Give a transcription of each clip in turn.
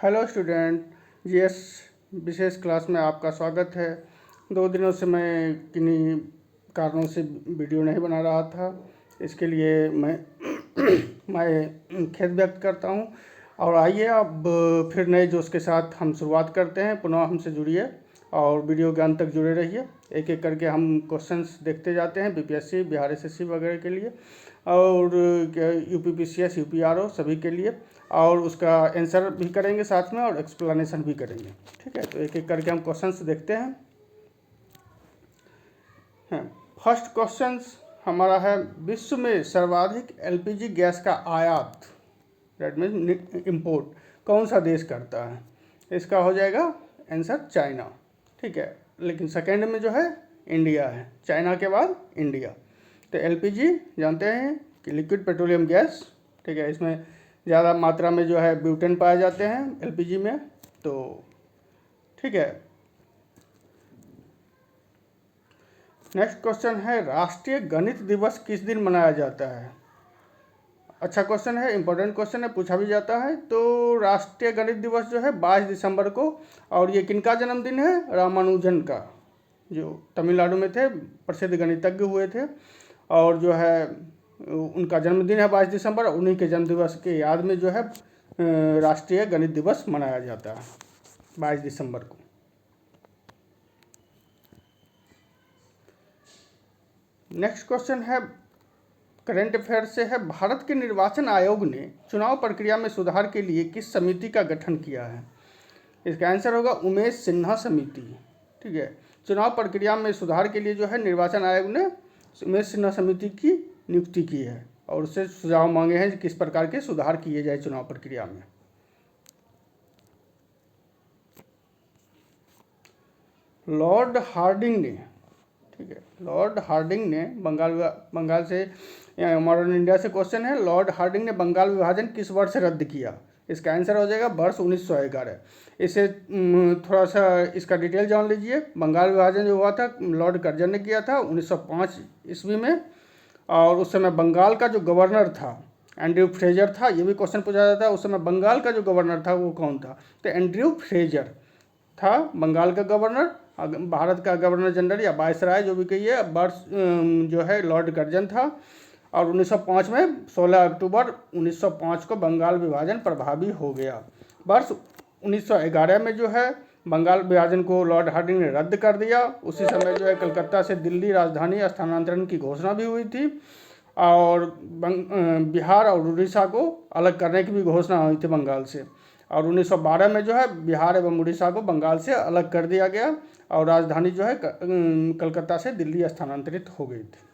Hello student, GS विशेष class में आपका स्वागत है। 2 दिनों से मैं किन्हीं कारणों से वीडियो नहीं बना रहा था, इसके लिए मैं मैं खेद व्यक्त करता हूं। और आइए अब फिर नए जोश के साथ हम शुरुआत करते हैं। पुनः हमसे जुड़िए और वीडियो के अंत तक जुड़े रहिए। एक एक करके हम क्वेश्चंस देखते जाते हैं बीपीएससी, बिहार एसएससी वगैरह के लिए और यूपीपीसीएस, यूपीआरओ सभी के लिए, और उसका आंसर भी करेंगे साथ में और एक्सप्लेनेशन भी करेंगे। ठीक है, तो एक एक करके हम क्वेश्चंस देखते हैं। फर्स्ट क्वेश्चंस हमारा है, विश्व में सर्वाधिक एलपीजी गैस का आयात, दैट मीन्स इंपोर्ट, कौन सा देश करता है? इसका हो जाएगा आंसर चाइना। ठीक है, लेकिन सेकेंड में जो है इंडिया है, चाइना के बाद इंडिया। तो एलपीजी जानते हैं कि लिक्विड पेट्रोलियम गैस, ठीक है, इसमें ज़्यादा मात्रा में जो है ब्यूटेन पाए जाते हैं एलपीजी में। तो ठीक है, नेक्स्ट क्वेश्चन है, राष्ट्रीय गणित दिवस किस दिन मनाया जाता है? अच्छा क्वेश्चन है, इंपॉर्टेंट क्वेश्चन है, पूछा भी जाता है। तो राष्ट्रीय गणित दिवस जो है 22 दिसंबर को, और ये किनका जन्मदिन है? रामानुजन का, जो तमिलनाडु में थे, प्रसिद्ध गणितज्ञ हुए थे, और जो है उनका जन्मदिन है 22 दिसंबर। उन्हीं के जन्मदिवस के याद में जो है राष्ट्रीय गणित दिवस मनाया जाता है 22 दिसंबर को। नेक्स्ट क्वेश्चन है, करंट अफेयर से है, भारत के निर्वाचन आयोग ने चुनाव प्रक्रिया में सुधार के लिए किस समिति का गठन किया है? इसका आंसर होगा उमेश सिन्हा समिति। ठीक है, चुनाव प्रक्रिया में सुधार के लिए जो है निर्वाचन आयोग ने उमेश सिन्हा समिति की नियुक्ति की है और उससे सुझाव मांगे हैं किस प्रकार के सुधार किए जाए चुनाव प्रक्रिया में। लॉर्ड हार्डिंग ने, ठीक है, लॉर्ड हार्डिंग ने बंगाल से मॉडर्न इंडिया से क्वेश्चन है, लॉर्ड हार्डिंग ने बंगाल विभाजन किस वर्ष रद्द किया? इसका आंसर हो जाएगा वर्ष 1911। इसे थोड़ा सा इसका डिटेल जान लीजिए। बंगाल विभाजन जो हुआ था लॉर्ड कर्जन ने किया था 1905 ईस्वी में, और उस समय बंगाल का जो गवर्नर था एंड्रयू फ्रेजर था। ये भी क्वेश्चन पूछा जाता है, उस समय बंगाल का जो गवर्नर था वो कौन था? तो एंड्रयू फ्रेजर था बंगाल का गवर्नर। भारत का गवर्नर जनरल या वायसराय जो भी कहिए, वर्ष जो है लॉर्ड कर्जन था। और 1905 में 16 अक्टूबर 1905 को बंगाल विभाजन प्रभावी हो गया। वर्ष 1911 में जो है बंगाल विभाजन को लॉर्ड हार्डिंग ने रद्द कर दिया। उसी समय जो है कलकत्ता से दिल्ली राजधानी स्थानांतरण की घोषणा भी हुई थी, और बिहार और उड़ीसा को अलग करने की भी घोषणा हुई थी बंगाल से। और 1912 में जो है बिहार एवं उड़ीसा को बंगाल से अलग कर दिया गया और राजधानी जो है कलकत्ता से दिल्ली स्थानांतरित हो गई थी।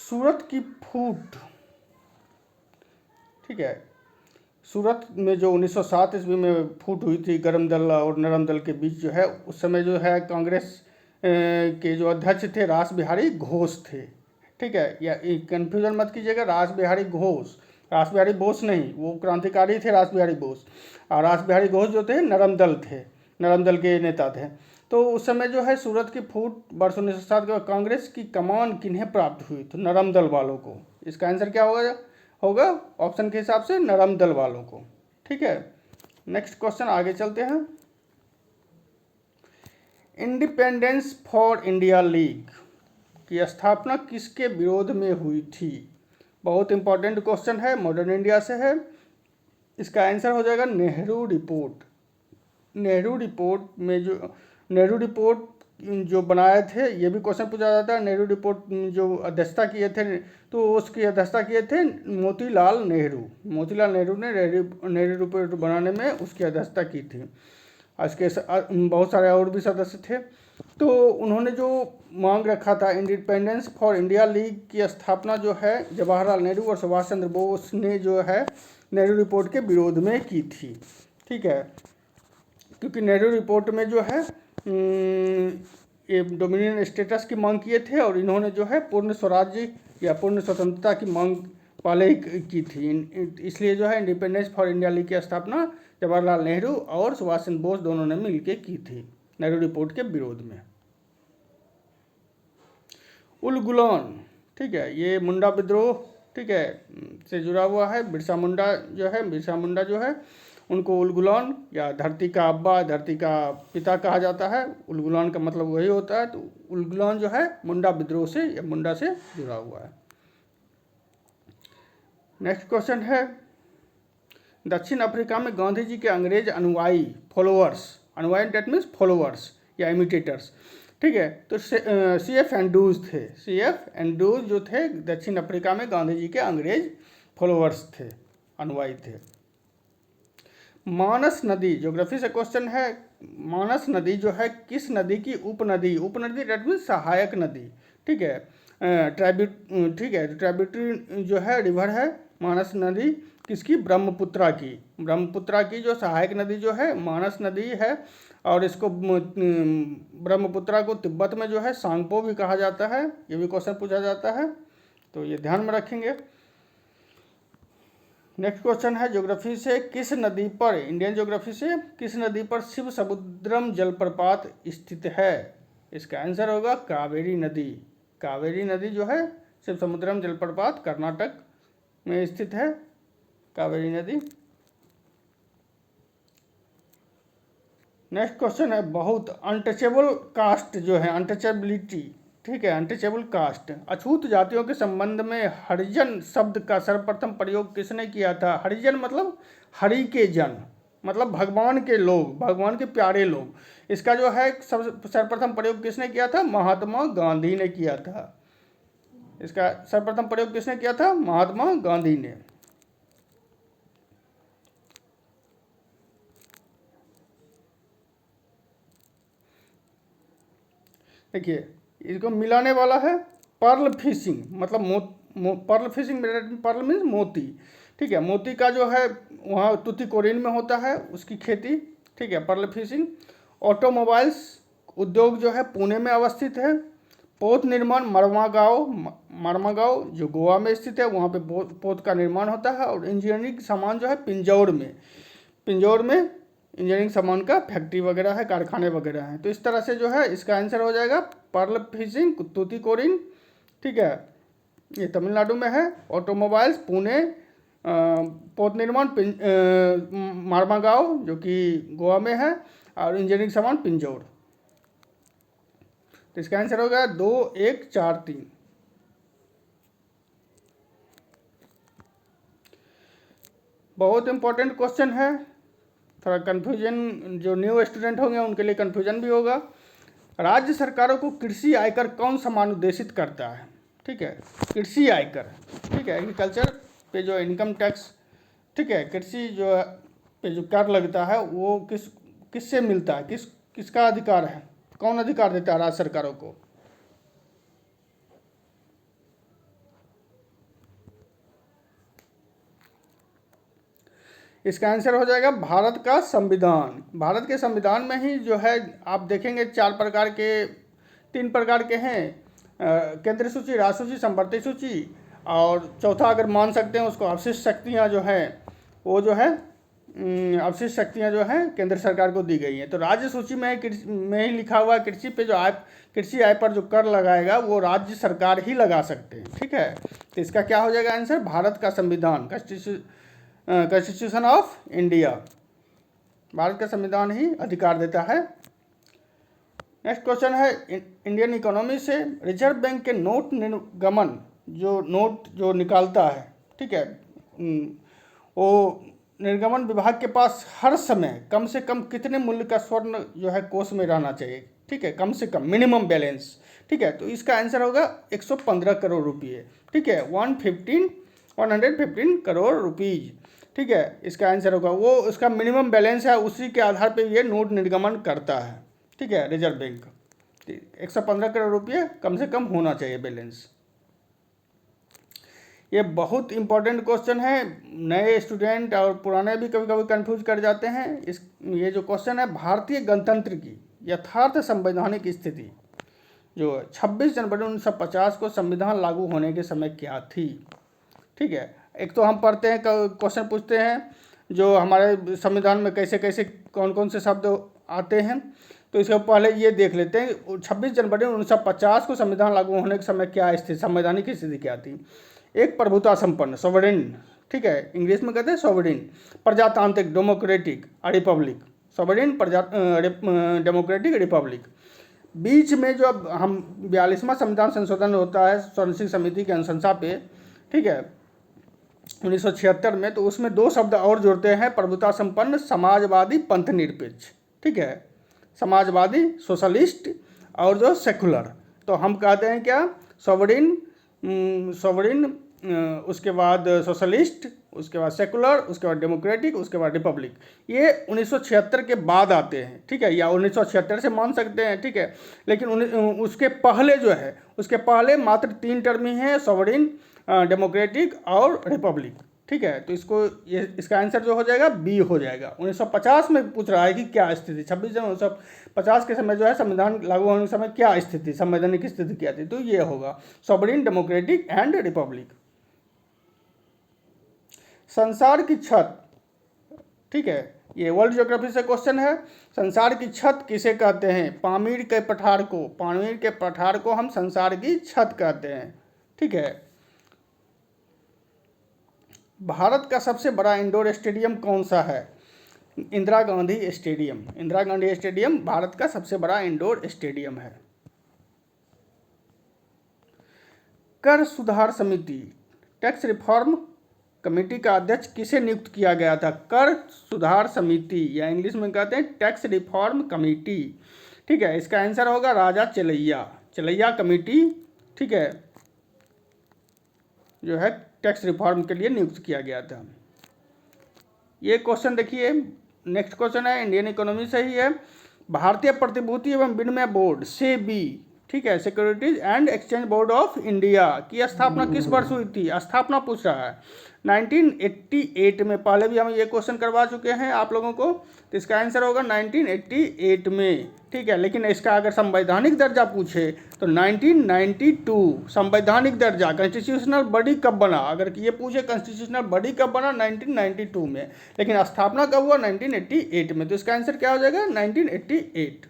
सूरत की फूट, ठीक है, सूरत में जो 1907 ईस्वी में फूट हुई थी गरम दल और नरम दल के बीच जो है, उस समय जो है कांग्रेस के जो अध्यक्ष थे रास बिहारी घोष थे। ठीक है, या कन्फ्यूजन मत कीजिएगा, रास बिहारी घोष, रास बिहारी बोस नहीं, वो क्रांतिकारी थे रास बिहारी बोस, और रास बिहारी घोष जो थे नरम दल थे, नरम दल के नेता थे। तो उस समय जो है सूरत की फूट वर्ष 1907 के बाद कांग्रेस की कमान किन्हें प्राप्त हुई? तो नरम दल वालों को। इसका आंसर क्या होगा ऑप्शन के हिसाब से नरम दल वालों को। ठीक है, नेक्स्ट क्वेश्चन आगे चलते हैं। इंडिपेंडेंस फॉर इंडिया लीग की स्थापना किसके विरोध में हुई थी? बहुत इंपॉर्टेंट क्वेश्चन है, मॉडर्न इंडिया से है। इसका आंसर हो जाएगा नेहरू रिपोर्ट। नेहरू रिपोर्ट जो बनाए थे, ये भी क्वेश्चन पूछा जाता है। नेहरू रिपोर्ट जो अध्यक्षता किए थे, तो उसकी अध्यक्षता किए थे मोतीलाल नेहरू। मोतीलाल नेहरू ने नेहरू रिपोर्ट बनाने में उसकी अध्यक्षता की थी। इसके बहुत सारे और भी सदस्य थे। तो उन्होंने जो मांग रखा था, इंडिपेंडेंस फॉर इंडिया लीग की स्थापना जो है जवाहरलाल नेहरू और सुभाष चंद्र बोस ने जो है नेहरू रिपोर्ट के विरोध में की थी। ठीक है, क्योंकि नेहरू रिपोर्ट में जो है ये डोमिनियन स्टेटस की मांग किए थे, और इन्होंने जो है पूर्ण स्वराज्य या पूर्ण स्वतंत्रता की मांग पहले ही की थी। इसलिए जो है इंडिपेंडेंस फॉर इंडिया लीग की स्थापना जवाहरलाल नेहरू और सुभाष चंद्र बोस दोनों ने मिलकर की थी नेहरू रिपोर्ट के विरोध में। उल गुलान, ठीक है, ये मुंडा विद्रोह ठीक है, से जुड़ा हुआ है। बिरसा मुंडा जो है उनको उलगुलान या धरती का अब्बा, धरती का पिता कहा जाता है। उलगुलान का मतलब वही होता है। तो उलगुलान जो है मुंडा विद्रोह से या मुंडा से जुड़ा हुआ है। नेक्स्ट क्वेश्चन है, दक्षिण अफ्रीका में गांधी जी के अंग्रेज अनुयायी, फॉलोअर्स, अनुयायी डेट मीन्स फॉलोअर्स या इमिटेटर्स, ठीक है। तो CF एंड्रूज थे। CF एंड्रूज जो थे दक्षिण अफ्रीका में गांधी जी के अंग्रेज फॉलोअर्स थे, अनुयायी थे। मानस नदी, ज्योग्राफी से क्वेश्चन है। मानस नदी जो है किस नदी की उपनदी, उपनदी डेट मीन्स सहायक नदी, ठीक है। ट्राइब्यूटरी जो है रिवर है मानस नदी किसकी, ब्रह्मपुत्रा की। ब्रह्मपुत्रा की जो सहायक नदी जो है मानस नदी है। और इसको ब्रह्मपुत्रा को तिब्बत में जो है सांगपो भी कहा जाता है। ये भी क्वेश्चन पूछा जाता है, तो ये ध्यान में रखेंगे। नेक्स्ट क्वेश्चन है ज्योग्राफी से, किस नदी पर, इंडियन ज्योग्राफी से, किस नदी पर शिव समुद्रम जलप्रपात स्थित है। इसका आंसर होगा कावेरी नदी। कावेरी नदी जो है शिव समुद्रम जलप्रपात कर्नाटक में स्थित है, कावेरी नदी। नेक्स्ट क्वेश्चन है, बहुत अनटचेबल कास्ट जो है, अनटचेबिलिटी, ठीक है, अनटचेबल कास्ट, अछूत जातियों के संबंध में हरिजन शब्द का सर्वप्रथम प्रयोग किसने किया था। हरिजन मतलब हरि के जन, मतलब भगवान के लोग, भगवान के प्यारे लोग। इसका जो है सर्वप्रथम प्रयोग किसने किया था, महात्मा गांधी ने किया था। इसका सर्वप्रथम प्रयोग किसने किया था, महात्मा गांधी ने। देखिए इसको मिलाने वाला है पर्ल फिशिंग, मतलब पर्ल फिशिंग, पर्ल मीन्स मोती, ठीक है। मोती का जो है वहाँ तूतीकोरिन में होता है उसकी खेती, ठीक है, पर्ल फिशिंग। ऑटोमोबाइल्स उद्योग जो है पुणे में अवस्थित है। पोत निर्माण मरमागांव जो गोवा में स्थित है, वहाँ पे पोत का निर्माण होता है। और इंजीनियरिंग सामान जो है पिंजौर में इंजीनियरिंग सामान का फैक्ट्री वगैरह है, कारखाने वगैरह हैं। तो इस तरह से जो है इसका आंसर हो जाएगा पर्ल फिशिंग, तूतीकोरिन, ठीक है, ये तमिलनाडु में है। ऑटोमोबाइल्स पुणे, पोत निर्माण मारमागांव जो कि गोवा में है, और इंजीनियरिंग सामान पिंजौर। तो इसका आंसर हो गया 2, 1, 4, 3। बहुत इंपॉर्टेंट क्वेश्चन है, थोड़ा कन्फ्यूजन, जो न्यू स्टूडेंट होंगे उनके लिए कन्फ्यूजन भी होगा। राज्य सरकारों को कृषि आयकर कौन समानुदेशित करता है, ठीक है, कृषि आयकर, ठीक है, एग्रीकल्चर पे जो इनकम टैक्स, ठीक है, कृषि जो पे जो कर लगता है वो किससे मिलता है, किसका अधिकार है, कौन अधिकार देता है राज्य सरकारों को। इसका आंसर हो जाएगा भारत का संविधान। भारत के संविधान में ही जो है आप देखेंगे 3 प्रकार के हैं, केंद्रीय सूची, राज्य सूची, संवर्ती सूची, और चौथा अगर मान सकते हैं उसको अवशिष्ट शक्तियाँ जो है, वो जो है अवशिष्ट शक्तियाँ जो हैं केंद्र सरकार को दी गई हैं। तो राज्य सूची में ही लिखा हुआ है कृषि पे जो कृषि आय पर जो कर लगाएगा वो राज्य सरकार ही लगा सकते हैं, ठीक है। तो इसका क्या हो जाएगा आंसर, भारत का संविधान, कॉन्स्टिट्यूशन ऑफ इंडिया, भारत का संविधान ही अधिकार देता है। नेक्स्ट क्वेश्चन है, इंडियन इकोनॉमी से रिजर्व बैंक के नोट निर्गमन, जो नोट जो निकालता है, ठीक है, वो निर्गमन विभाग के पास हर समय कम से कम कितने मूल्य का स्वर्ण जो है कोष में रहना चाहिए, ठीक है, कम से कम मिनिमम बैलेंस, ठीक है। तो इसका आंसर होगा 115 करोड़ रुपये, ठीक है, 115 करोड़ रुपीज़, ठीक है। इसका आंसर होगा वो उसका मिनिमम बैलेंस है, उसी के आधार पे ये नोट निर्गमन करता है, ठीक है, रिजर्व बैंक। 115 करोड़ रुपये कम से कम होना चाहिए बैलेंस। ये बहुत इंपॉर्टेंट क्वेश्चन है, नए स्टूडेंट और पुराने भी कभी कभी कंफ्यूज कर जाते हैं। ये जो क्वेश्चन है, भारतीय गणतंत्र की यथार्थ संवैधानिक स्थिति जो 26 जनवरी 1950 को संविधान लागू होने के समय क्या थी, ठीक है। एक तो हम पढ़ते हैं, क्वेश्चन पूछते हैं जो हमारे संविधान में कैसे कैसे कौन कौन से शब्द आते हैं, तो इसके पहले ये देख लेते हैं 26 जनवरी 1950 को संविधान लागू होने के समय क्या स्थिति, संवैधानिक स्थिति क्या थी। एक प्रभुता संपन्न सॉवरेन, ठीक है, इंग्लिश में कहते हैं सॉवरेन, प्रजातांत्रिक democratic republic, sovereign democratic republic. बीच में जो अब हम 42वां संविधान संशोधन होता है स्वर्ण समिति की अनुशंसा पे, ठीक है, 1976 में, तो उसमें 2 शब्द और जोड़ते हैं, प्रभुता संपन्न समाजवादी पंथ निरपेक्ष, ठीक है, समाजवादी सोशलिस्ट और जो सेकुलर। तो हम कहते हैं क्या, सॉवरेन, उसके बाद सोशलिस्ट, उसके बाद सेकुलर, उसके बाद डेमोक्रेटिक, उसके बाद रिपब्लिक। ये 1976 के बाद आते हैं, ठीक है, या 1976 से मान सकते हैं, ठीक है, लेकिन उसके पहले जो है, उसके पहले मात्र 3 टर्म ही हैं, सॉवरेन, डेमोक्रेटिक और रिपब्लिक, ठीक है। तो इसका आंसर जो हो जाएगा बी हो जाएगा। 1950 में पूछ रहा है कि क्या स्थिति, 26 जनवरी 1950 के समय जो है संविधान लागू होने के समय क्या स्थिति, संवैधानिक स्थिति क्या थी, तो ये होगा सॉवरेन डेमोक्रेटिक एंड रिपब्लिक। संसार की छत, ठीक है, ये वर्ल्ड ज्योग्राफी से क्वेश्चन है। संसार की छत किसे कहते हैं, पामीर के पठार को हम संसार की छत कहते हैं, ठीक है। भारत का सबसे बड़ा इंडोर स्टेडियम कौन सा है, इंदिरा गांधी स्टेडियम भारत का सबसे बड़ा इंडोर स्टेडियम है। कर सुधार समिति, टैक्स रिफॉर्म कमेटी का अध्यक्ष किसे नियुक्त किया गया था, कर सुधार समिति, या इंग्लिश में कहते हैं टैक्स रिफॉर्म कमेटी, ठीक है। इसका आंसर होगा राजा चलैया कमेटी, ठीक है, जो है टैक्स रिफॉर्म के लिए नियुक्त किया गया था। ये क्वेश्चन देखिए, नेक्स्ट क्वेश्चन है इंडियन इकोनॉमी से ही है। भारतीय प्रतिभूति एवं विनिमय बोर्ड सेबी, ठीक है, securities and exchange board of India की स्थापना किस वर्ष हुई थी, स्थापना पूछ रहा है 1988 में। पहले भी हम ये क्वेश्चन करवा चुके हैं आप लोगों को, तो इसका आंसर होगा 1988 में, ठीक है। लेकिन इसका अगर संवैधानिक दर्जा पूछे तो 1992 संवैधानिक दर्जा, कॉन्स्टिट्यूशनल बॉडी कब बना, अगर ये पूछे कॉन्स्टिट्यूशनल बॉडी कब बना 1992 में, लेकिन स्थापना कब हुआ 1988 में, तो इसका आंसर क्या हो जाएगा 1988।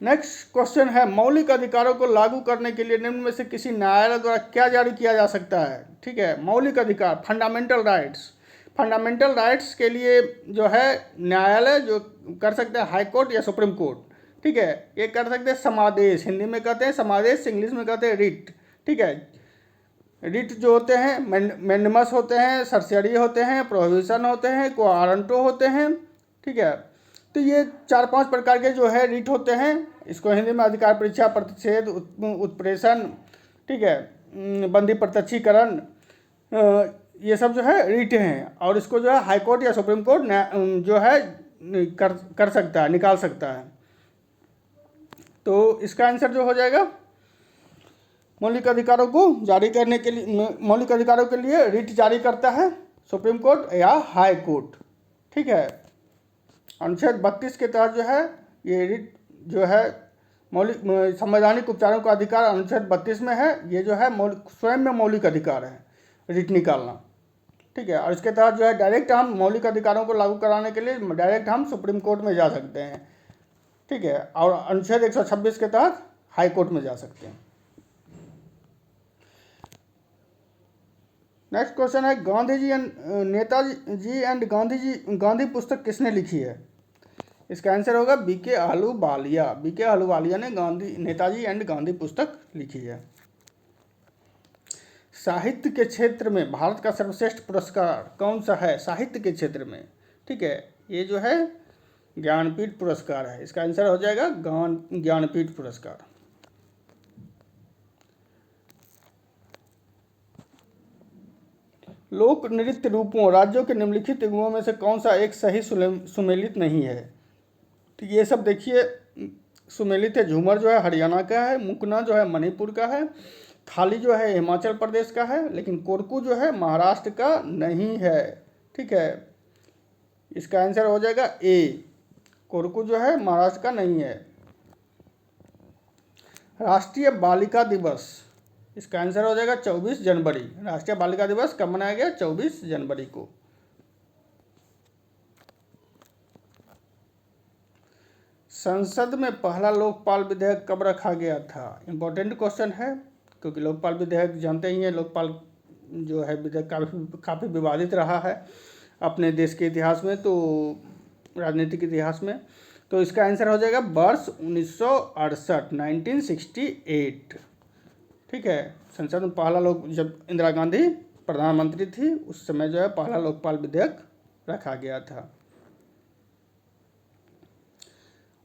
नेक्स्ट क्वेश्चन है, मौलिक अधिकारों को लागू करने के लिए निम्न में से किसी न्यायालय द्वारा क्या जारी किया जा सकता है, ठीक है। मौलिक अधिकार, फंडामेंटल राइट्स के लिए जो है न्यायालय जो कर सकते हैं हाई कोर्ट या सुप्रीम कोर्ट, ठीक है। ये कर सकते हैं समादेश, हिंदी में कहते हैं समादेश, इंग्लिश में कहते हैं रिट, ठीक है। रिट जो होते हैं मैंडमस होते हैं, सर्सरी होते हैं, प्रोहिबिशन होते हैं, कोआरंटो होते हैं, ठीक है। तो ये 4-5 प्रकार के जो है रिट होते हैं। इसको हिंदी में अधिकार परीक्षा, प्रतिषेध, उत्प्रेषण, ठीक है, बंदी प्रत्यक्षीकरण, ये सब जो है रिट हैं, और इसको जो है हाई कोर्ट या सुप्रीम कोर्ट जो है कर सकता है, निकाल सकता है। तो इसका आंसर जो हो जाएगा मौलिक अधिकारों को जारी करने के लिए, मौलिक अधिकारों के लिए रिट जारी करता है सुप्रीम कोर्ट या हाई कोर्ट, ठीक है। अनुच्छेद 32 के तहत जो है ये रिट जो है मौलिक संवैधानिक उपचारों का अधिकार अनुच्छेद 32 में है। ये जो है स्वयं में मौलिक अधिकार है रिट निकालना, ठीक है। और इसके तहत जो है डायरेक्ट हम मौलिक अधिकारों को लागू कराने के लिए डायरेक्ट हम सुप्रीम कोर्ट में जा सकते हैं, ठीक है। और अनुच्छेद 126 के तहत हाई कोर्ट में जा सकते हैं। नेक्स्ट क्वेश्चन है, नेताजी एंड गांधी पुस्तक किसने लिखी है, इसका आंसर होगा बीके आहलूवालिया ने नेताजी एंड गांधी पुस्तक लिखी है। साहित्य के क्षेत्र में भारत का सर्वश्रेष्ठ पुरस्कार कौन सा है, साहित्य के क्षेत्र में, ठीक है, ये जो है ज्ञानपीठ पुरस्कार है। इसका आंसर हो जाएगा ज्ञानपीठ पुरस्कार। लोक नृत्य रूपों राज्यों के निम्नलिखित युगों में से कौन सा एक सही सुमेलित नहीं है, तो ये सब देखिए सुमेलित है। झूमर जो है हरियाणा का है, मुकना जो है मणिपुर का है, थाली जो है हिमाचल प्रदेश का है, लेकिन कोरकू जो है महाराष्ट्र का नहीं है, ठीक है। इसका आंसर हो जाएगा ए, कोरकू जो है महाराष्ट्र का नहीं है। राष्ट्रीय बालिका दिवस, इसका आंसर हो जाएगा 24 जनवरी। राष्ट्रीय बालिका दिवस कब मनाया गया, 24 जनवरी को। संसद में पहला लोकपाल विधेयक कब रखा गया था? इम्पोर्टेंट क्वेश्चन है, क्योंकि लोकपाल विधेयक जानते ही हैं, लोकपाल जो है विधेयक काफ़ी विवादित रहा है अपने देश के इतिहास में, तो राजनीतिक इतिहास में। तो इसका आंसर हो जाएगा वर्ष 1968, 1968। ठीक है, संसद में पहला जब इंदिरा गांधी प्रधानमंत्री थी उस समय जो है पहला लोकपाल विधेयक रखा गया था।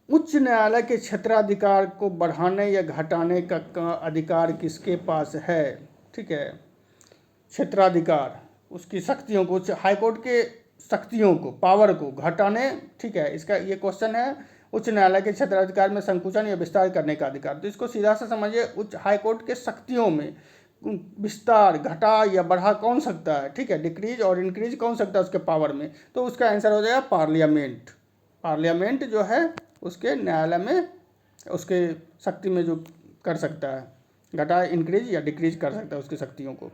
उच्च न्यायालय के क्षेत्राधिकार को बढ़ाने या घटाने का अधिकार किसके पास है? ठीक है, क्षेत्राधिकार, उसकी शक्तियों को, हाईकोर्ट के शक्तियों को, पावर को घटाने, ठीक है, इसका ये क्वेश्चन है। उच्च न्यायालय के क्षेत्राधिकार में संकुचन या विस्तार करने का अधिकार, तो इसको सीधा सा समझिए, उच्च हाईकोर्ट के शक्तियों में विस्तार, घटा या बढ़ा कौन सकता है? ठीक है, डिक्रीज और इंक्रीज कौन सकता है उसके पावर में? तो उसका आंसर हो जाएगा पार्लियामेंट। पार्लियामेंट जो है उसके न्यायालय में, उसके शक्ति में जो कर सकता है, घटा, इंक्रीज या डिक्रीज कर सकता है उसकी शक्तियों को।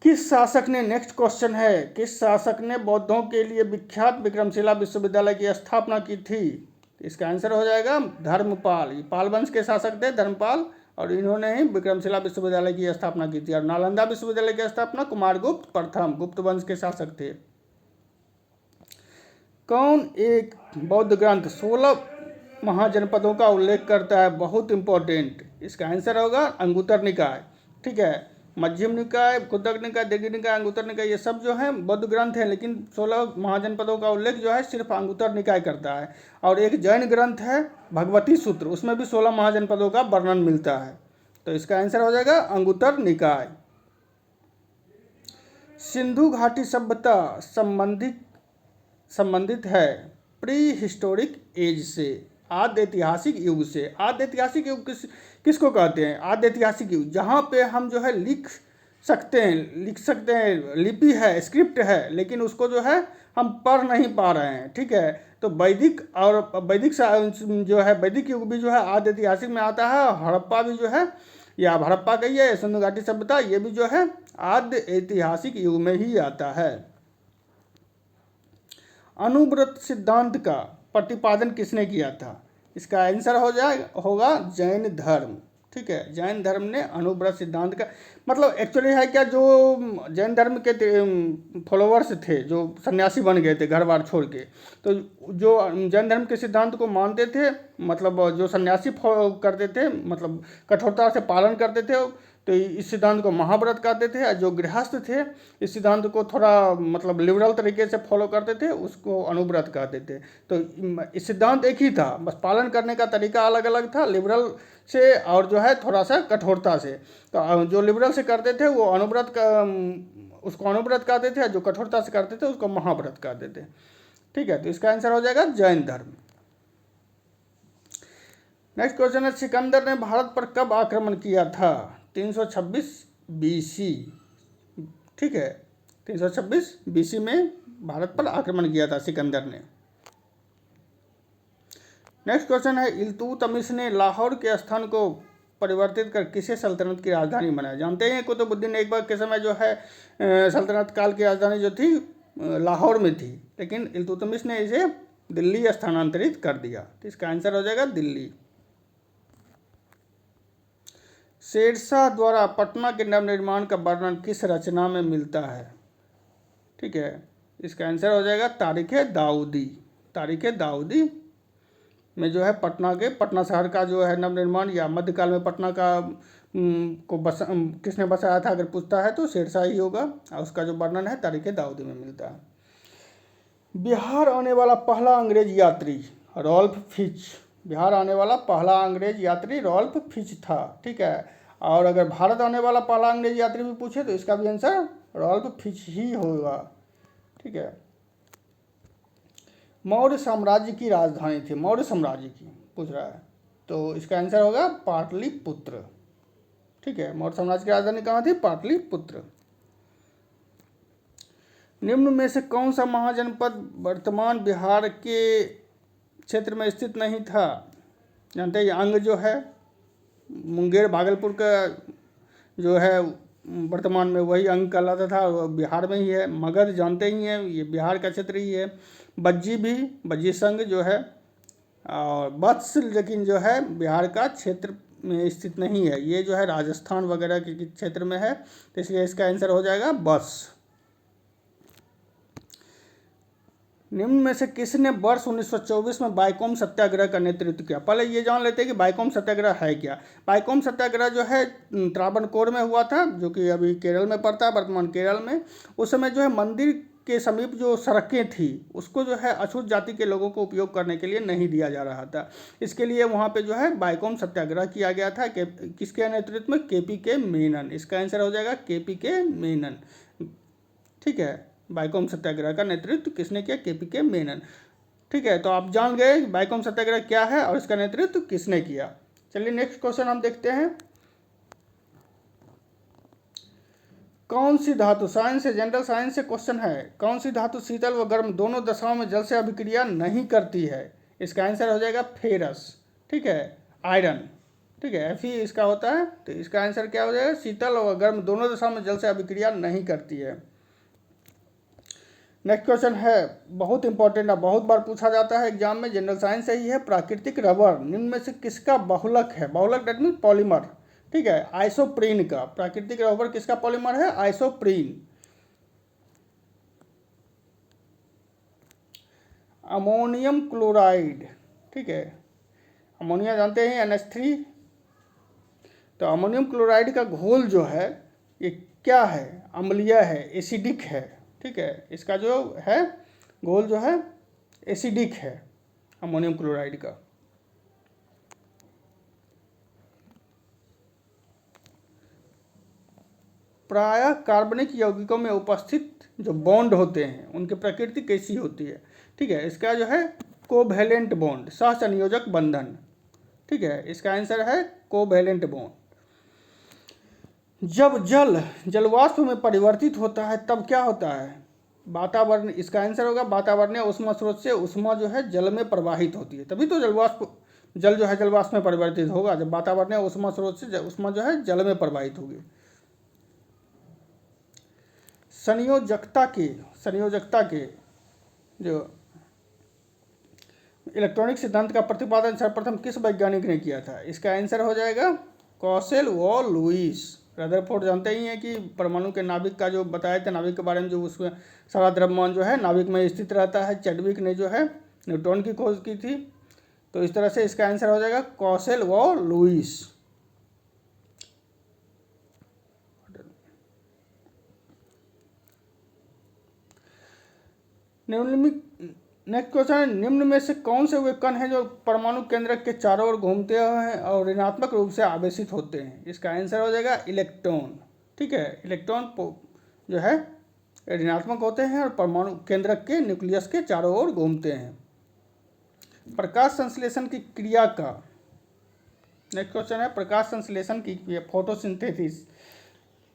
किस शासक ने, नेक्स्ट क्वेश्चन है, किस शासक ने बौद्धों के लिए विख्यात विक्रमशिला विश्वविद्यालय की स्थापना की थी? इसका आंसर हो जाएगा धर्मपाल। ये पाल वंश के शासक थे धर्मपाल, और इन्होंने ही विक्रमशिला विश्वविद्यालय की स्थापना की थी। और नालंदा विश्वविद्यालय की स्थापना कुमारगुप्त प्रथम, गुप्त वंश के शासक थे। कौन एक बौद्ध ग्रंथ 16 महाजनपदों का उल्लेख करता है? बहुत इंपॉर्टेंट, इसका आंसर होगा अंगुत्तर निकाय। ठीक है, मध्यम निकाय, कुतक निकाय, दीर्घ निकाय, अंगुत्तर निकाय, ये सब जो है बौद्ध ग्रंथ हैं, लेकिन 16 महाजनपदों का उल्लेख जो है सिर्फ अंगुत्तर निकाय करता है। और एक जैन ग्रंथ है भगवती सूत्र, उसमें भी 16 महाजनपदों का वर्णन मिलता है। तो इसका आंसर हो जाएगा अंगुत्तर निकाय। सिंधु घाटी सभ्यता संबंधित है प्री हिस्टोरिक एज से, आद्य ऐतिहासिक युग से। आद्य ऐतिहासिक युग किसको कहते हैं? आद्य ऐतिहासिक युग जहाँ पे हम जो है लिख सकते हैं, लिपि है, स्क्रिप्ट है, लेकिन उसको जो है हम पढ़ नहीं पा रहे हैं। ठीक है, तो वैदिक जो है वैदिक युग भी जो है आद्य ऐतिहासिक में आता है। हड़प्पा भी जो है, या हड़प्पा कहिए, सिंधु घाटी सभ्यता, ये भी जो है आद्य ऐतिहासिक युग में ही आता है। अनुव्रत सिद्धांत का प्रतिपादन किसने किया था? इसका आंसर होगा जैन धर्म। ठीक है, जैन धर्म ने अनुव्रत सिद्धांत का, मतलब एक्चुअली है क्या, जो जैन धर्म के फॉलोअर्स थे, जो सन्यासी बन गए थे घर बार छोड़ के, तो जो जैन धर्म के सिद्धांत को मानते थे, मतलब जो सन्यासी फॉलो करते थे, मतलब कठोरता से पालन करते थे, तो इस सिद्धांत को महाव्रत कहते थे। और जो गृहस्थ थे इस सिद्धांत को थोड़ा मतलब लिबरल तरीके से फॉलो करते थे, उसको अनुव्रत कहते थे। तो इस सिद्धांत एक ही था, बस पालन करने का तरीका अलग अलग था, लिबरल से और जो है थोड़ा सा कठोरता से। तो जो लिबरल से करते थे वो उसको अनुव्रत कहते थे, जो कठोरता से करते थे उसको महाव्रत कहते थे। ठीक है, तो इसका आंसर हो जाएगा जैन धर्म। नेक्स्ट क्वेश्चन है, सिकंदर ने भारत पर कब आक्रमण किया था? 326 BC। ठीक है, 326 BC में भारत पर आक्रमण किया था सिकंदर ने। नेक्स्ट क्वेश्चन है, इल्तुतमिश ने लाहौर के स्थान को परिवर्तित कर किसे सल्तनत की राजधानी बनाया? जानते हैं कुतुबुद्दीन ऐबक के समय जो है सल्तनत काल की राजधानी जो थी लाहौर में थी, लेकिन इल्तुतमिश ने इसे दिल्ली स्थानांतरित कर दिया। तो इसका आंसर हो जाएगा दिल्ली। शेरशाह द्वारा पटना के नवनिर्माण का वर्णन किस रचना में मिलता है? ठीक है, इसका आंसर हो जाएगा तारीख़-ए-दाऊदी। तारीख़-ए-दाऊदी में जो है पटना शहर का जो है नवनिर्माण, या मध्यकाल में पटना का किसने बसाया था अगर पूछता है तो शेरशाह ही होगा, और उसका जो वर्णन है तारीख़-ए-दाऊदी में मिलता है। बिहार आने वाला पहला अंग्रेज यात्री रॉल्फ फिच। बिहार आने वाला पहला अंग्रेज यात्री रॉल्फ फिच था। ठीक है, और अगर भारत आने वाला पहला अंग्रेज यात्री भी पूछे तो इसका भी आंसर रॉल्फ फिच ही होगा। ठीक है, मौर्य साम्राज्य की राजधानी थी, मौर्य साम्राज्य की पूछ रहा है, तो इसका आंसर होगा पाटलिपुत्र। ठीक है, मौर्य साम्राज्य की राजधानी कहाँ थी? पाटलिपुत्र। निम्न में से कौन सा महाजनपद वर्तमान बिहार के क्षेत्र में स्थित नहीं था? जानते हैं, अंग जो है मुंगेर भागलपुर का जो है वर्तमान में वही अंग कहलाता था, बिहार में ही है। मगध जानते ही हैं, ये बिहार का क्षेत्र ही है। बज्जी संघ जो है और वत्स लेकिन जो है बिहार का क्षेत्र में स्थित नहीं है, ये जो है राजस्थान वगैरह के क्षेत्र में है, तो इसलिए इसका आंसर हो जाएगा बस। निम्न में से किसने वर्ष 1924 में बाइकॉम सत्याग्रह का नेतृत्व किया? पहले ये जान लेते हैं कि बाइकॉम सत्याग्रह है क्या। बाइकॉम सत्याग्रह जो है त्रावणकोर में हुआ था, जो कि अभी केरल में पड़ता है, वर्तमान केरल में। उस समय जो है मंदिर के समीप जो सड़कें थी उसको जो है अछूत जाति के लोगों को उपयोग करने के लिए नहीं दिया जा रहा था। इसके लिए वहाँ पे जो है बाइकॉम सत्याग्रह किया गया था। किसके नेतृत्व में? KPK मेनन। इसका आंसर हो जाएगा KPK मेनन। ठीक है, बाइकॉम सत्याग्रह का नेतृत्व किसने किया? KPK मेनन। ठीक है, तो आप जान गए बाइकॉम सत्याग्रह क्या है और इसका नेतृत्व किसने किया। चलिए नेक्स्ट क्वेश्चन हम देखते हैं। कौन सी धातु, साइंस से, जनरल साइंस से क्वेश्चन है, कौन सी धातु शीतल व गर्म दोनों दशाओं में जल से अभिक्रिया नहीं करती है? इसका आंसर हो जाएगा फेरस। ठीक है, आयरन। ठीक है, Fe इसका होता है, तो इसका आंसर क्या हो जाएगा? शीतल व गर्म दोनों दशाओं में जल से अभिक्रिया नहीं करती है। नेक्स्ट क्वेश्चन है, बहुत इंपॉर्टेंट है, बहुत बार पूछा जाता है एग्जाम में, जनरल साइंस से ही है। प्राकृतिक रबर निम्न में से किसका बहुलक है? बहुलक दैट मीन पॉलीमर। ठीक है, आइसोप्रीन का। प्राकृतिक रबर किसका पॉलीमर है? आइसोप्रीन। Ammonium chloride. ठीक है, अमोनिया जानते हैं NH3। तो अमोनियम क्लोराइड का घोल जो है ये क्या है? अम्लीय है, एसिडिक है। ठीक है, इसका जो है घोल जो है एसिडिक है अमोनियम क्लोराइड का। प्रायः कार्बनिक यौगिकों में उपस्थित जो बॉन्ड होते हैं उनकी प्रकृति कैसी होती है? ठीक है, इसका जो है कोवैलेंट बॉन्ड, सहसंयोजक बंधन। ठीक है, इसका आंसर है कोवैलेंट बॉन्ड। जब जल जलवाष्प में परिवर्तित होता है तब क्या होता है? वातावरण। इसका आंसर होगा वातावरणीय ऊष्मा स्रोत से ऊष्मा जो है जल में प्रवाहित होती है, तभी तो जल जो है जलवाष्प में परिवर्तित होगा, जब वातावरणीय ऊष्मा स्रोत से ऊष्मा जो है जल में प्रवाहित होगी। संयोजकता के जो इलेक्ट्रॉनिक सिद्धांत का प्रतिपादन सर्वप्रथम किस वैज्ञानिक ने किया था? इसका आंसर हो जाएगा कौशल व लुईस। रदरफोर्ड जानते ही हैं कि परमाणु के नाभिक का जो बताए थे, नाभिक के बारे में, जो उसमें सारा द्रव्यमान जो है नाभिक में स्थित रहता है। चैडविक ने जो है न्यूट्रॉन की खोज की थी। तो इस तरह से इसका आंसर हो जाएगा कौशल व लुईस। नेक्स्ट क्वेश्चन है, निम्न में से कौन से वे कण हैं जो परमाणु केंद्रक के चारों ओर घूमते हैं और ऋणात्मक रूप से आवेशित होते हैं? इसका आंसर हो जाएगा इलेक्ट्रॉन। ठीक है, इलेक्ट्रॉन जो है ऋणात्मक होते हैं और परमाणु केंद्रक के न्यूक्लियस के चारों ओर घूमते हैं। प्रकाश संश्लेषण की क्रिया का, नेक्स्ट क्वेश्चन है, प्रकाश संश्लेषण की फोटोसिंथेसिस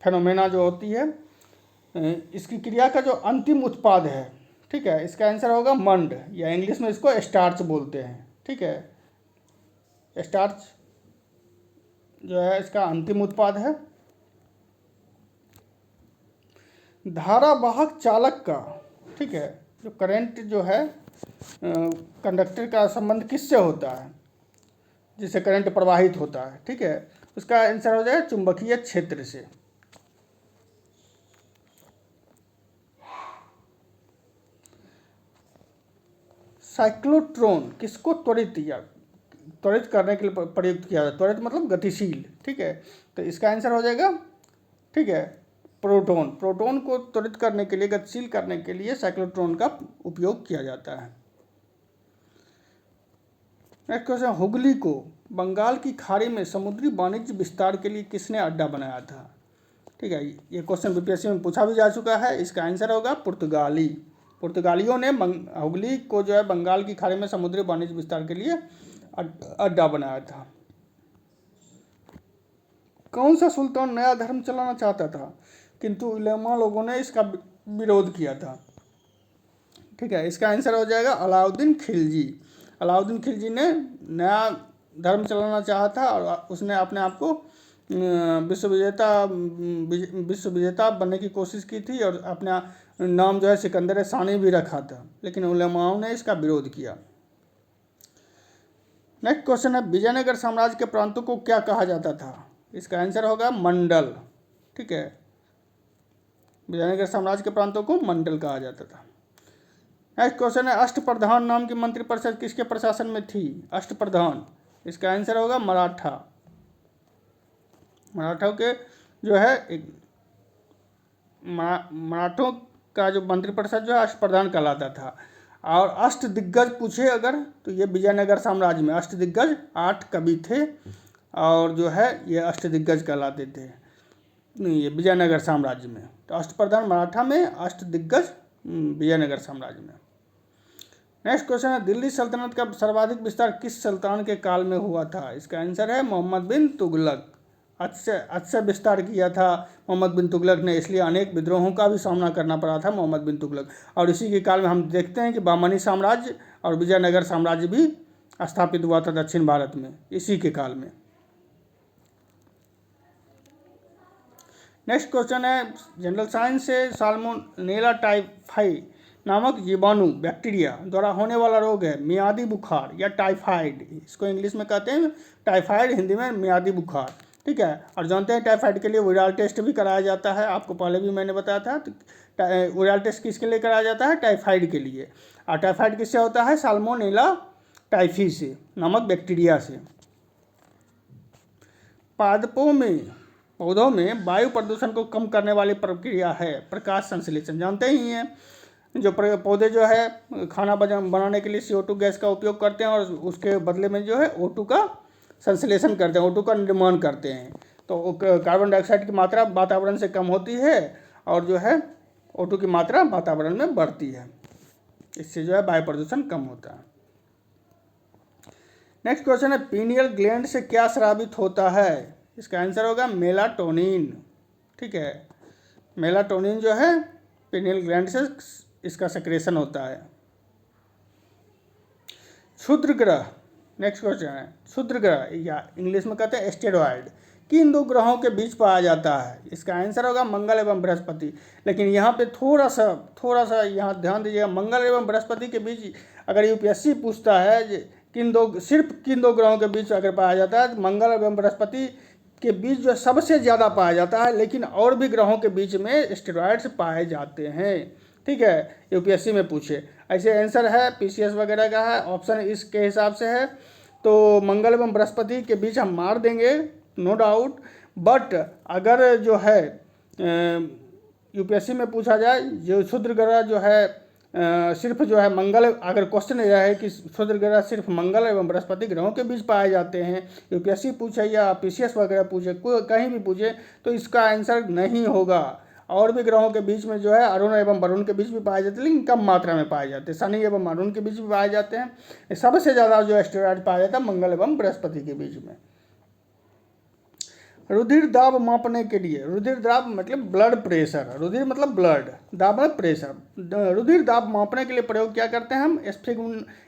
फेनोमेना जो होती है, इसकी क्रिया का जो अंतिम उत्पाद है, ठीक है, इसका आंसर होगा मंड, या इंग्लिश में इसको स्टार्च बोलते हैं। ठीक है, स्टार्च जो है इसका अंतिम उत्पाद है। धारावाहक चालक का, ठीक है, जो करंट जो है कंडक्टर का संबंध किससे होता है, जिससे करंट प्रवाहित होता है? ठीक है, उसका आंसर हो जाएगा चुंबकीय क्षेत्र से। साइक्लोट्रॉन किसको त्वरित करने के लिए प्रयुक्त किया जाता है? त्वरित मतलब गतिशील। ठीक है, तो इसका आंसर हो जाएगा, ठीक है, प्रोटॉन। प्रोटॉन को त्वरित करने के लिए, गतिशील करने के लिए साइक्लोट्रॉन का उपयोग किया जाता है। नेक्स्ट क्वेश्चन, हुगली को बंगाल की खाड़ी में समुद्री वाणिज्य विस्तार के लिए किसने अड्डा बनाया था? ठीक है, ये क्वेश्चन बीपीएससी में पूछा भी जा चुका है। इसका आंसर होगा पुर्तगाली। पुर्तगालियों ने हुगली को जो है बंगाल की खाड़ी में समुद्री वाणिज्य विस्तार के लिए अड्डा बनाया था। कौन सा सुल्तान नया धर्म चलाना चाहता था किंतु उलेमा लोगों ने इसका विरोध किया था? ठीक है, इसका आंसर हो जाएगा अलाउद्दीन खिलजी। अलाउद्दीन खिलजी ने नया धर्म चलाना चाहा था और उसने अपने आप को विश्व विजेता बनने की कोशिश की थी और अपना नाम जो है सिकंदर सानी भी रखा था, लेकिन उलेमाओं ने इसका विरोध किया। नेक्स्ट क्वेश्चन है विजयनगर साम्राज्य के प्रांतों को क्या कहा जाता था? इसका आंसर होगा मंडल। ठीक है, विजयनगर साम्राज्य के प्रांतों को मंडल कहा जाता था। नेक्स्ट क्वेश्चन है अष्टप्रधान नाम की मंत्रिपरिषद किसके प्रशासन में थी? अष्टप्रधान, इसका आंसर होगा मराठा। मराठों के जो है एक मराठों का जो मंत्रिपरिषद जो है अष्टप्रधान कहलाता था। और अष्ट दिग्गज पूछे अगर तो ये विजयनगर साम्राज्य में अष्ट दिग्गज 8 कवि थे और जो है ये अष्ट दिग्गज कहलाते थे ये विजयनगर साम्राज्य में। तो अष्टप्रधान मराठा में, अष्ट दिग्गज विजयनगर साम्राज्य में। नेक्स्ट क्वेश्चन है दिल्ली सल्तनत का सर्वाधिक विस्तार किस सुल्तान के काल में हुआ था? इसका आंसर है मोहम्मद बिन तुगलक। अच्छे विस्तार किया था मोहम्मद बिन तुगलक ने, इसलिए अनेक विद्रोहों का भी सामना करना पड़ा था मोहम्मद बिन तुगलक। और इसी के काल में हम देखते हैं कि बहमनी साम्राज्य और विजयनगर साम्राज्य भी स्थापित हुआ था दक्षिण भारत में इसी के काल में। नेक्स्ट क्वेश्चन है जनरल साइंस से साल्मोनेला टाइफाई नामक जीवाणु बैक्टीरिया द्वारा होने वाला रोग है मियादी बुखार या टाइफाइड। इसको इंग्लिश में कहते हैं टाइफाइड, हिंदी में मियादी बुखार। ठीक है, और जानते हैं टाइफाइड के लिए वायरल टेस्ट भी कराया जाता है, आपको पहले भी मैंने बताया था। तो वायरल टेस्ट किसके लिए कराया जाता है? टाइफाइड के लिए। और टाइफाइड किससे होता है? साल्मोनेला टाइफी से नामक बैक्टीरिया से। पौधों में वायु प्रदूषण को कम करने वाली प्रक्रिया है प्रकाश संश्लेषण। जानते ही हैं जो पौधे जो है खाना बनाने के लिए CO2 गैस का उपयोग करते हैं और उसके बदले में जो है O2 का संश्लेषण करते हैं, O2 का निर्माण करते हैं। तो कार्बन डाइऑक्साइड की मात्रा वातावरण से कम होती है और जो है O2 की मात्रा वातावरण में बढ़ती है, इससे जो है वायु प्रदूषण कम होता है। नेक्स्ट क्वेश्चन है पीनियल ग्लैंड से क्या स्रावित होता है? इसका आंसर होगा मेलाटोनिन। ठीक है, मेलाटोनिन जो है पीनियल ग्लैंड से इसका सेक्रेशन होता है। क्षुद्र ग्रह, नेक्स्ट क्वेश्चन है क्षुद्र ग्रह या इंग्लिश में कहते हैं एस्टेरॉयड किन 2 ग्रहों के बीच पाया जाता है? इसका आंसर होगा मंगल एवं बृहस्पति। लेकिन यहाँ पे थोड़ा सा यहाँ ध्यान दीजिएगा, मंगल एवं बृहस्पति के बीच अगर UPSC पूछता है सिर्फ किन 2 ग्रहों के बीच अगर पाया जाता है तो मंगल एवं बृहस्पति के बीच जो सबसे ज़्यादा पाया जाता है, लेकिन और भी ग्रहों के बीच में एस्टेरॉयड्स पाए जाते हैं। ठीक है, UPSC में पूछे ऐसे आंसर है PCS वगैरह का है, ऑप्शन इसके हिसाब से है। तो मंगल एवं बृहस्पति के बीच हम मार देंगे नो डाउट, बट अगर जो है UPSC में पूछा जाए जो क्षुद्र ग्रह जो है सिर्फ जो है मंगल, अगर क्वेश्चन यह है कि क्षुद्र ग्रह सिर्फ मंगल एवं बृहस्पति ग्रहों के बीच पाए जाते हैं, UPSC पूछे या PCS वगैरह पूछे, कहीं भी पूछे, तो इसका आंसर नहीं होगा। और भी ग्रहों के बीच में जो है अरुण एवं वरुण के बीच भी पाए जाते हैं, लेकिन कम मात्रा में पाए जाते हैं। शनि एवं अरुण के बीच भी पाए जाते हैं। सबसे ज़्यादा जो एस्टेरॉयड पाया जाता है मंगल एवं बृहस्पति के बीच में। रुधिर दाब मापने के लिए, रुधिर दाब मतलब ब्लड प्रेशर, रुधिर मतलब ब्लड, दाब मतलब प्रेशर। रुधिर दाब मापने के लिए प्रयोग क्या करते हैं हम?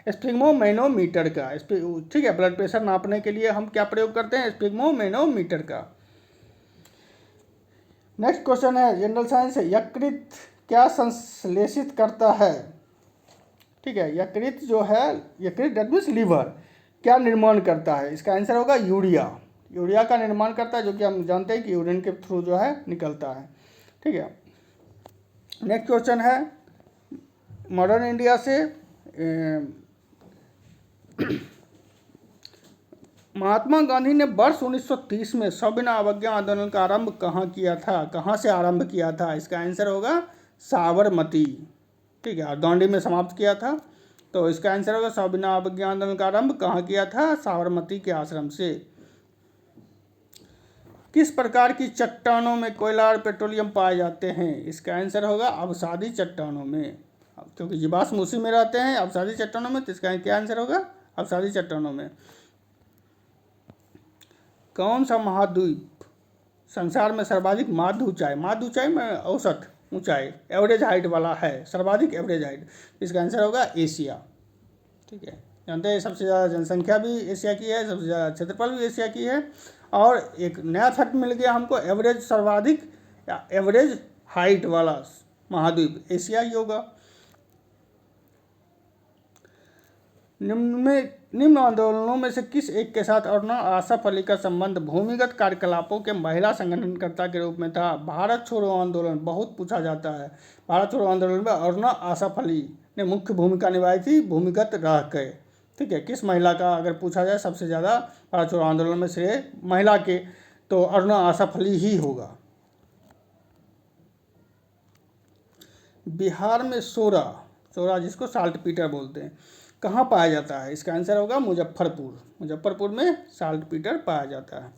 स्फिग्मोमैनोमीटर का। ठीक है, ब्लड प्रेशर नापने के लिए हम क्या प्रयोग करते हैं? स्फिग्मोमैनोमीटर का। नेक्स्ट क्वेश्चन है जनरल साइंस है यकृत क्या संश्लेषित करता है? ठीक है, यकृत जो है, यकृत दैट मीन्स लीवर, क्या निर्माण करता है? इसका आंसर होगा यूरिया। यूरिया का निर्माण करता है, जो कि हम जानते हैं कि यूरिन के थ्रू जो है निकलता है। ठीक है, नेक्स्ट क्वेश्चन है मॉडर्न इंडिया से महात्मा गांधी ने वर्ष 1930 में सविनय अवज्ञा आंदोलन का आरंभ कहाँ किया था? कहाँ से आरंभ किया था? इसका आंसर होगा साबरमती। ठीक है, और दांडी में समाप्त किया था। तो इसका आंसर होगा सविनय अवज्ञा आंदोलन का आरंभ कहाँ किया था? साबरमती के आश्रम से। किस प्रकार की चट्टानों में कोयला और पेट्रोलियम पाए जाते हैं? इसका आंसर होगा अवसादी चट्टानों में, क्योंकि जीवाश्म उसी में रहते हैं अवसादी चट्टानों में। तो इसका क्या आंसर होगा? अवसादी चट्टानों में। कौन सा महाद्वीप संसार में सर्वाधिक माध्य ऊंचाई में औसत ऊंचाई एवरेज हाइट वाला है? सर्वाधिक एवरेज हाइट, इसका आंसर होगा एशिया। ठीक है, जानते हैं सबसे ज़्यादा जनसंख्या भी एशिया की है, सबसे ज़्यादा क्षेत्रफल भी एशिया की है। और एक नया फैक्ट मिल गया हमको, एवरेज सर्वाधिक या एवरेज हाइट वाला महाद्वीप एशिया ही होगा। निम्न आंदोलनों में से किस एक के साथ अरुणा आसफ अली का संबंध भूमिगत कार्यकलापों के महिला संगठनकर्ता के रूप में था? भारत छोड़ो आंदोलन बहुत पूछा जाता है। भारत छोड़ो आंदोलन में अरुणा आसफ अली ने मुख्य भूमिका निभाई थी, भूमिगत रह के। ठीक है, किस महिला का अगर पूछा जाए सबसे ज़्यादा भारत छोड़ो आंदोलन में श्रेय महिला के, तो अरुणा आसफ अली ही होगा। बिहार में सोरा, सोरा जिसको साल्ट पीटर बोलते हैं, कहाँ पाया जाता है? इसका आंसर होगा मुजफ्फरपुर। मुजफ्फरपुर में साल्ट पीटर पाया जाता है।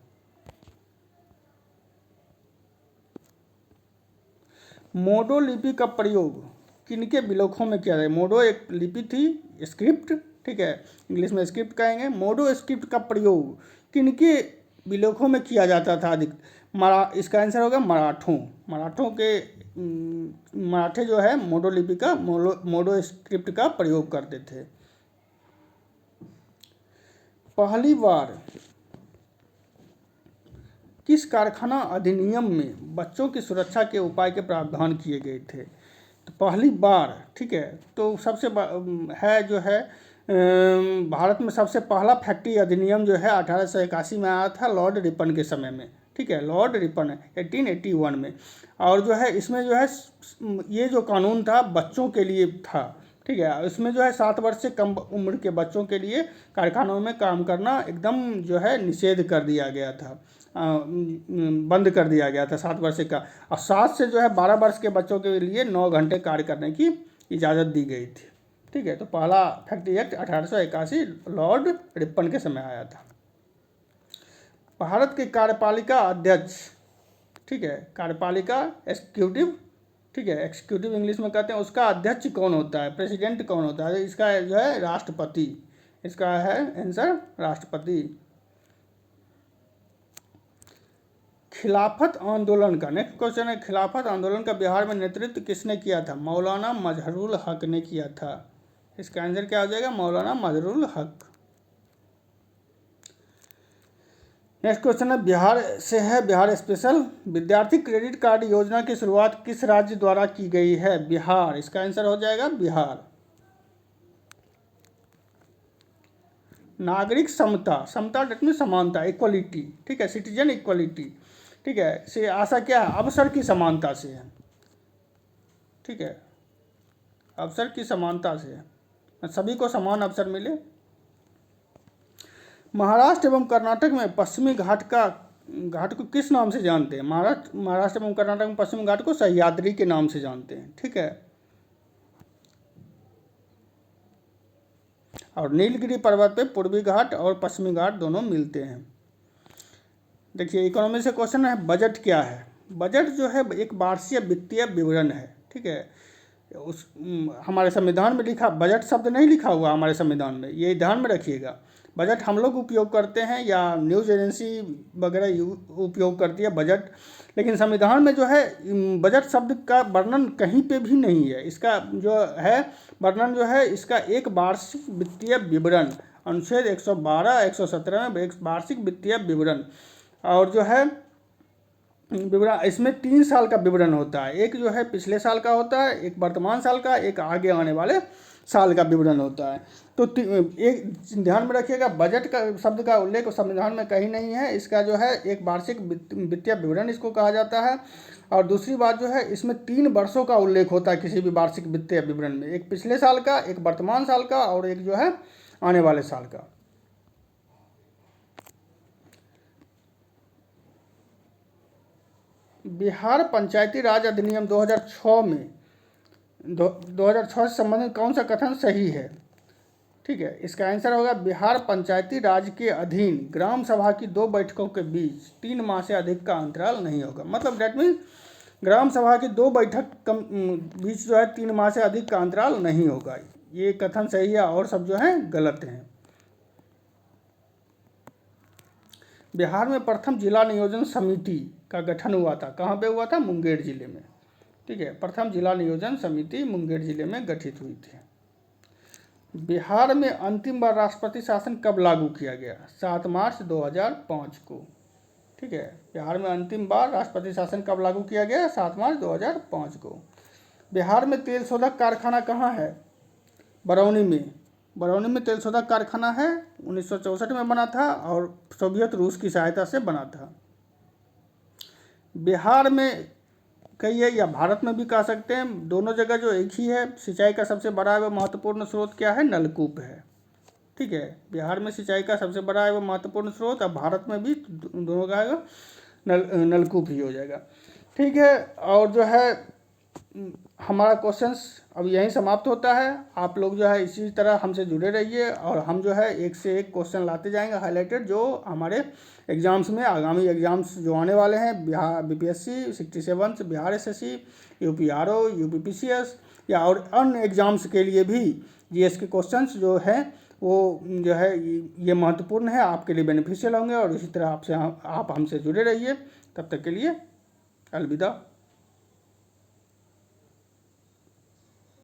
मोडो लिपि का प्रयोग किनके विलोखों में किया जाए? मोडो एक लिपि थी, स्क्रिप्ट, ठीक है, इंग्लिश में स्क्रिप्ट कहेंगे। मोडो स्क्रिप्ट का प्रयोग किनके विलोखों में किया जाता था अधिक? इसका आंसर होगा मराठों। मराठों के मराठे जो है मोडो लिपि का मोडो स्क्रिप्ट का प्रयोग करते थे। पहली बार किस कारखाना अधिनियम में बच्चों की सुरक्षा के उपाय के प्रावधान किए गए थे? तो पहली बार, ठीक है, तो सबसे है जो है भारत में सबसे पहला फैक्ट्री अधिनियम जो है 1881 में आया था, लॉर्ड रिपन के समय में। ठीक है, लॉर्ड रिपन 1881 में। और जो है इसमें जो है ये जो कानून था बच्चों के लिए था। ठीक है, इसमें जो है 7 वर्ष से कम उम्र के बच्चों के लिए कारखानों में काम करना एकदम जो है निषेध कर दिया गया था, बंद कर दिया गया था 7 वर्ष का। और 7 से जो है 12 वर्ष के बच्चों के लिए 9 घंटे कार्य करने की इजाज़त दी गई थी। ठीक है, तो पहला फैक्ट्री एक्ट 1881 लॉर्ड रिपन के समय आया था। भारत के कार्यपालिका अध्यक्ष, ठीक है, कार्यपालिका एक्सिक्यूटिव, ठीक है, एक्सिक्यूटिव इंग्लिश में कहते हैं, उसका अध्यक्ष कौन होता है? प्रेसिडेंट कौन होता है? इसका जो है राष्ट्रपति। इसका है आंसर राष्ट्रपति। खिलाफत आंदोलन का नेक्स्ट क्वेश्चन है, खिलाफत आंदोलन का बिहार में नेतृत्व किसने किया था? मौलाना मजहरुल हक ने किया था। इसका आंसर क्या हो जाएगा? मौलाना मजहरुल हक। नेक्स्ट क्वेश्चन है बिहार से है, बिहार स्पेशल। विद्यार्थी क्रेडिट कार्ड योजना की शुरुआत किस राज्य द्वारा की गई है? बिहार। इसका आंसर हो जाएगा बिहार। नागरिक समता, समता डेट में समानता, इक्वलिटी, ठीक है, सिटीजन इक्वलिटी, ठीक है, से आशा क्या है? अवसर की समानता से है। ठीक है, अवसर की समानता से है, सभी को समान अवसर मिले। महाराष्ट्र एवं कर्नाटक में पश्चिमी घाट को किस नाम से जानते हैं? महाराष्ट्र एवं कर्नाटक में पश्चिमी घाट को सह्याद्री के नाम से जानते हैं। ठीक है, और नीलगिरी पर्वत पे पूर्वी घाट और पश्चिमी घाट दोनों मिलते हैं। देखिए इकोनॉमी से क्वेश्चन है, बजट क्या है? बजट जो है एक वार्षिक वित्तीय विवरण है। ठीक है, उस हमारे संविधान में लिखा, बजट शब्द नहीं लिखा हुआ हमारे संविधान में, ये ध्यान में रखिएगा। बजट हम लोग उपयोग करते हैं या न्यूज़ एजेंसी वगैरह उपयोग करती है बजट, लेकिन संविधान में जो है बजट शब्द का वर्णन कहीं पे भी नहीं है। इसका जो है वर्णन जो है इसका एक वार्षिक वित्तीय विवरण, अनुच्छेद 112 117 में एक वार्षिक वित्तीय विवरण, और जो है विवरण इसमें 3 साल का विवरण होता है। एक जो है पिछले साल का होता है, एक वर्तमान साल का, एक आगे आने वाले साल का विवरण होता है। तो एक ध्यान में रखिएगा, बजट का शब्द का उल्लेख संविधान में कहीं नहीं है। इसका जो है एक वार्षिक वित्तीय विवरण इसको कहा जाता है। और दूसरी बात जो है इसमें 3 वर्षों का उल्लेख होता है किसी भी वार्षिक वित्तीय विवरण में, एक पिछले साल का, एक वर्तमान साल का और एक जो है आने वाले साल का। बिहार पंचायती राज अधिनियम 2006 में 2006 से संबंधित कौन सा कथन सही है? ठीक है, इसका आंसर होगा बिहार पंचायती राज के अधीन ग्राम सभा की 2 बैठकों के बीच 3 माह से अधिक का अंतराल नहीं होगा। मतलब डेट मीन्स ग्राम सभा की 2 बैठक बीच जो है 3 माह से अधिक का अंतराल नहीं होगा। ये कथन सही है और सब जो है गलत हैं। बिहार में प्रथम जिला नियोजन समिति का गठन हुआ था, कहाँ पे हुआ था? मुंगेर जिले में। ठीक है, प्रथम जिला नियोजन समिति मुंगेर जिले में गठित हुई थी। बिहार में अंतिम बार राष्ट्रपति शासन कब लागू किया गया? 7 मार्च 2005 को। ठीक है, बिहार में अंतिम बार राष्ट्रपति शासन कब लागू किया गया? 7 मार्च 2005 को। बिहार में तेल शोधक कारखाना कहाँ है? बरौनी में। बरौनी में तेल शोधक कारखाना है, 1964 में बना था और सोवियत रूस की सहायता से बना था। बिहार में कही है या भारत में भी कह सकते हैं, दोनों जगह जो एक ही है, सिंचाई का सबसे बड़ा एवं महत्वपूर्ण स्रोत क्या है? नलकूप है। ठीक है, बिहार में सिंचाई का सबसे बड़ा एवं महत्वपूर्ण स्रोत, अब भारत में भी दोनों का आएगा नलकूप ही हो जाएगा। ठीक है, और जो है हमारा क्वेश्चंस अब यहीं समाप्त होता है। आप लोग जो है इसी तरह हमसे जुड़े रहिए और हम जो है एक से एक क्वेश्चन लाते जाएंगे हाईलाइटेड, जो हमारे एग्ज़ाम्स में, आगामी एग्ज़ाम्स जो आने वाले हैं, Bihar BPSC 67, Bihar SSC, UPRO, UPPCS या और अन्य एग्ज़ाम्स के लिए भी GS के क्वेश्चंस जो हैं वो जो है ये महत्वपूर्ण है, आपके लिए बेनिफिशियल होंगे। और इसी तरह आप हमसे जुड़े रहिए। तब तक के लिए अलविदा।